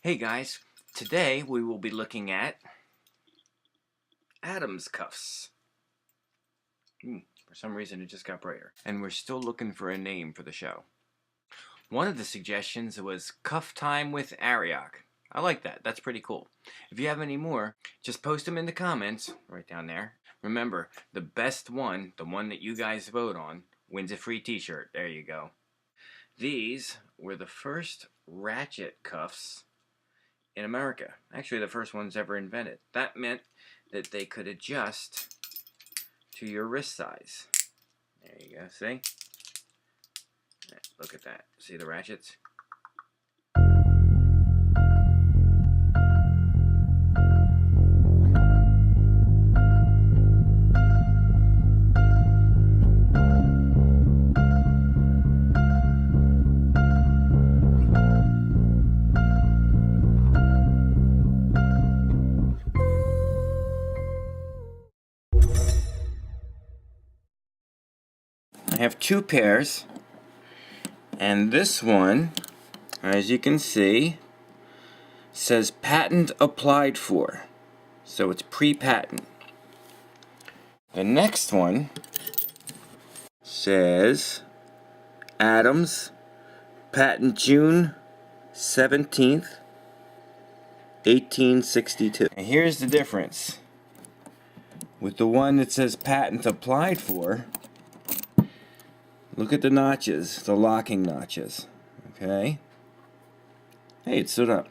Hey guys, today we will be looking at Addams cuffs. For some reason it just got brighter. And we're still looking for a name for the show. One of the suggestions was Cuff Time with Arioch. I like that. That's pretty cool. If you have any more, just post them in the comments right down there. Remember, the best one, the one that you guys vote on, wins a free t-shirt. There you go. These were the first ratchet cuffs in America. Actually, the first ones ever invented. That meant that they could adjust to your wrist size. There you go, see? Look at that. See the ratchets? I have two pairs, and this one, as you can see, says patent applied for, so it's pre-patent. The next one says Addams, patent June 17th, 1862. And here's the difference. With the one that says patent applied for, look at the notches, the locking notches, okay? Hey, it stood up.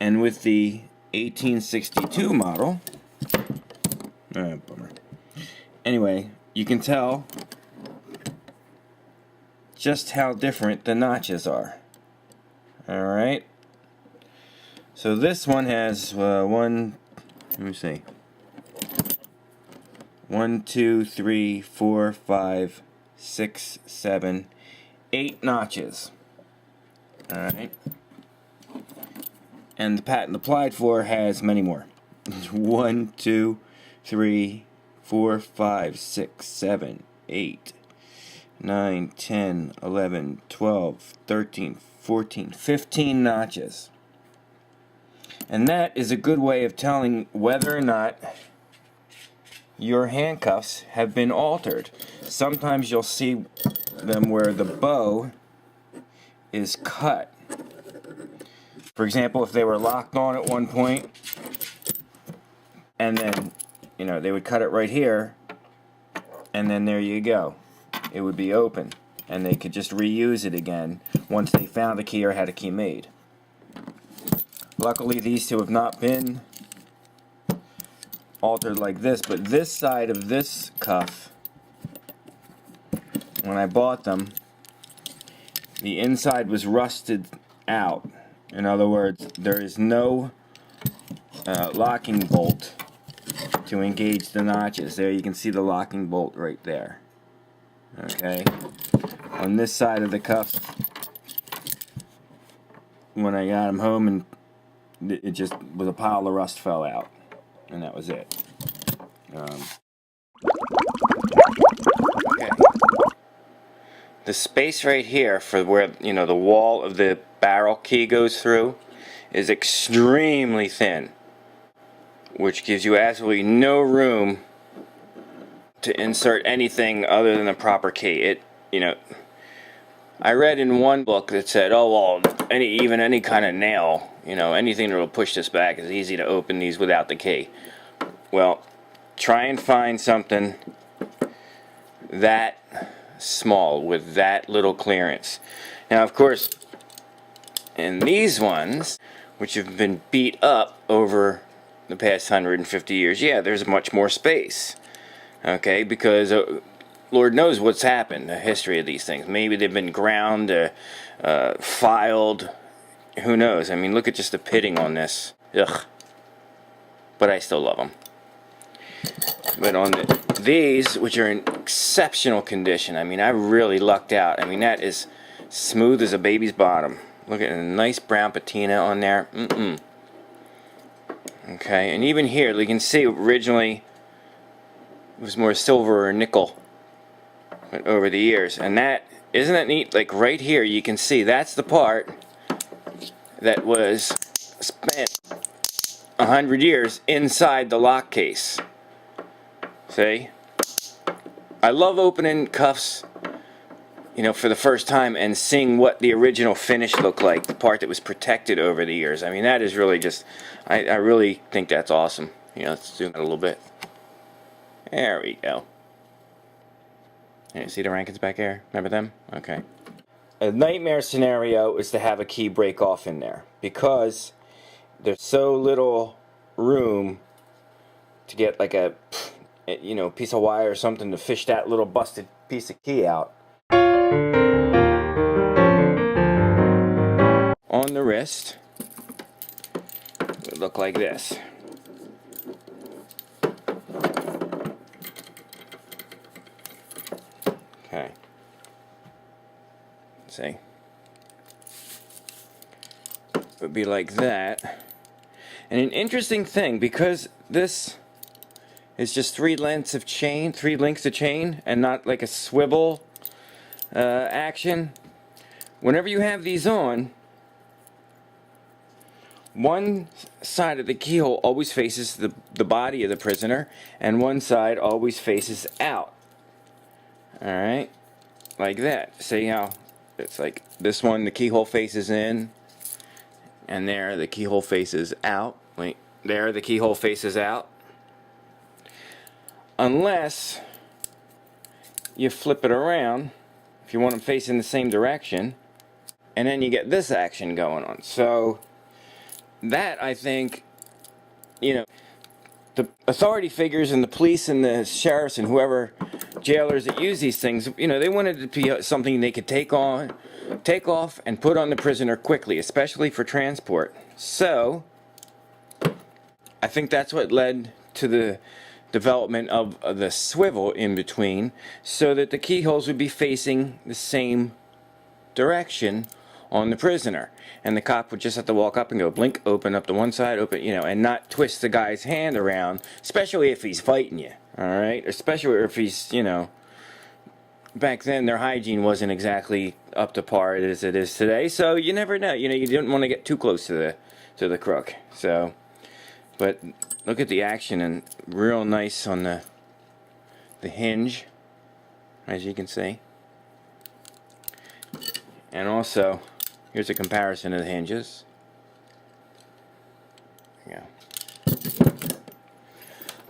And with the 1862 model, bummer. Anyway, you can tell just how different the notches are. Alright? So this one has let me see. 1, 2, 3, 4, 5, 6, 7, 8 notches. Alright. And the patent applied for has many more. 1, 2, 3, 4, 5, 6, 7, 8, 9, 10, 11, 12, 13, 14, 15 notches. And that is a good way of telling whether or not your handcuffs have been altered. Sometimes you'll see them where the bow is cut. For example, if they were locked on at one point, and then, they would cut it right here, and then there you go. It would be open, and they could just reuse it again once they found a key or had a key made. Luckily, these two have not been altered like this, but this side of this cuff, when I bought them, the inside was rusted out. In other words, there is no locking bolt to engage the notches. There you can see the locking bolt right there. Okay, on this side of the cuff, when I got them home, and it just was a pile of rust fell out. And that was it. Okay. The space right here for where, the wall of the barrel key goes through is extremely thin, which gives you absolutely no room to insert anything other than a proper key. I read in one book that said, oh, well, any kind of nail, anything that will push this back is easy to open these without the key. Well, try and find something that small with that little clearance. Now, of course, in these ones, which have been beat up over the past 150 years, yeah, there's much more space. Okay, because Lord knows what's happened, the history of these things. Maybe they've been ground, filed, who knows. I mean, look at just the pitting on this. Ugh. But I still love them. But on these, which are in exceptional condition, I mean, I really lucked out. I mean, that is smooth as a baby's bottom. Look at a nice brown patina on there. Okay, and even here, you can see originally it was more silver or nickel, but over the years. And that, isn't that neat? Like right here, you can see that's the part that was spent 100 years inside the lock case. See? I love opening cuffs, you know, for the first time and seeing what the original finish looked like, the part that was protected over the years. I mean, that is really just, I really think that's awesome. You know, let's zoom out a little bit. There we go. You see the Rankins back there? Remember them? Okay. A nightmare scenario is to have a key break off in there because there's so little room to get like a, you know, piece of wire or something to fish that little busted piece of key out. On the wrist, it would look like this. Okay. See? It would be like that. And an interesting thing, because this is just 3 lengths of chain, and not like a swivel action. Whenever you have these on, one side of the keyhole always faces the body of the prisoner, and one side always faces out. Alright? Like that. See how it's like this one, the keyhole faces in, and there the keyhole faces out. Wait, there the keyhole faces out. Unless you flip it around, if you want them facing the same direction, and then you get this action going on. So that, I think, you know, the authority figures and the police and the sheriffs and whoever jailers that use these things, you know, they wanted it to be something they could take off and put on the prisoner quickly, especially for transport. So I think that's what led to the development of the swivel in between, so that the keyholes would be facing the same direction on the prisoner, and the cop would just have to walk up and go blink, open up to one side, open, you know, and not twist the guy's hand around, especially if he's fighting you. All right, especially if he's, you know, back then their hygiene wasn't exactly up to par as it is today, so you never know. You know, you didn't want to get too close to the crook. So, but look at the action, and real nice on the hinge, as you can see. And also, here's a comparison of the hinges. There you go.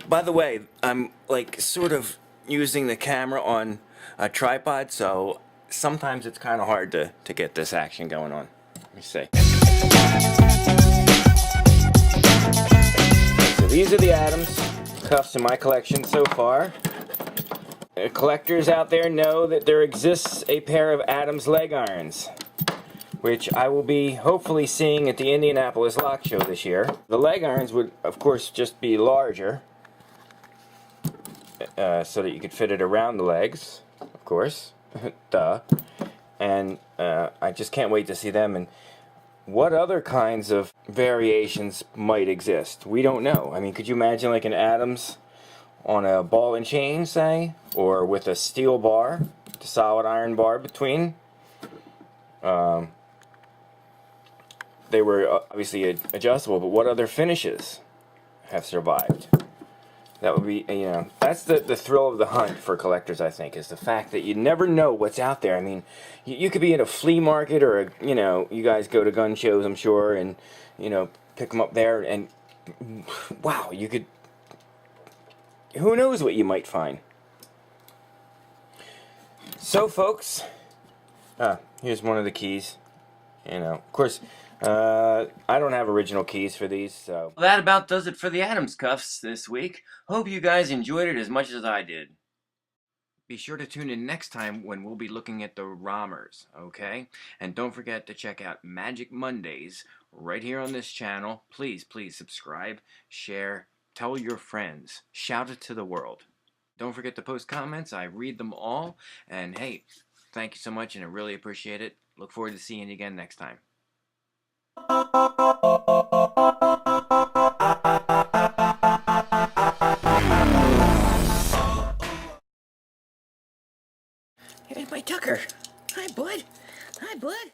By the way, I'm like sort of using the camera on a tripod, so sometimes it's kind of hard to get this action going on. Let me see. So these are the Addams cuffs in my collection so far. Collectors out there know that there exists a pair of Addams leg irons, which I will be hopefully seeing at the Indianapolis Lock Show this year. The leg irons would, of course, just be larger, so that you could fit it around the legs, of course. Duh. And I just can't wait to see them, and what other kinds of variations might exist. We don't know. I mean, could you imagine like an Addams on a ball and chain, say, or with a steel bar, a solid iron bar between? They were obviously adjustable, but what other finishes have survived? That would be, you know, that's the thrill of the hunt for collectors, I think, is the fact that you never know what's out there. I mean, you could be in a flea market, or you know, you guys go to gun shows, I'm sure, and, you know, pick them up there, and wow, you could, who knows what you might find. So, folks, here's one of the keys. You know, of course, I don't have original keys for these, so. Well, that about does it for the Addams cuffs this week. Hope you guys enjoyed it as much as I did. Be sure to tune in next time when we'll be looking at the Rommers, okay? And don't forget to check out Magic Mondays right here on this channel. Please, please subscribe, share, tell your friends, shout it to the world. Don't forget to post comments. I read them all. And hey, thank you so much, and I really appreciate it. Look forward to seeing you again next time. Here's my Tucker. Hi, bud. Hi, bud.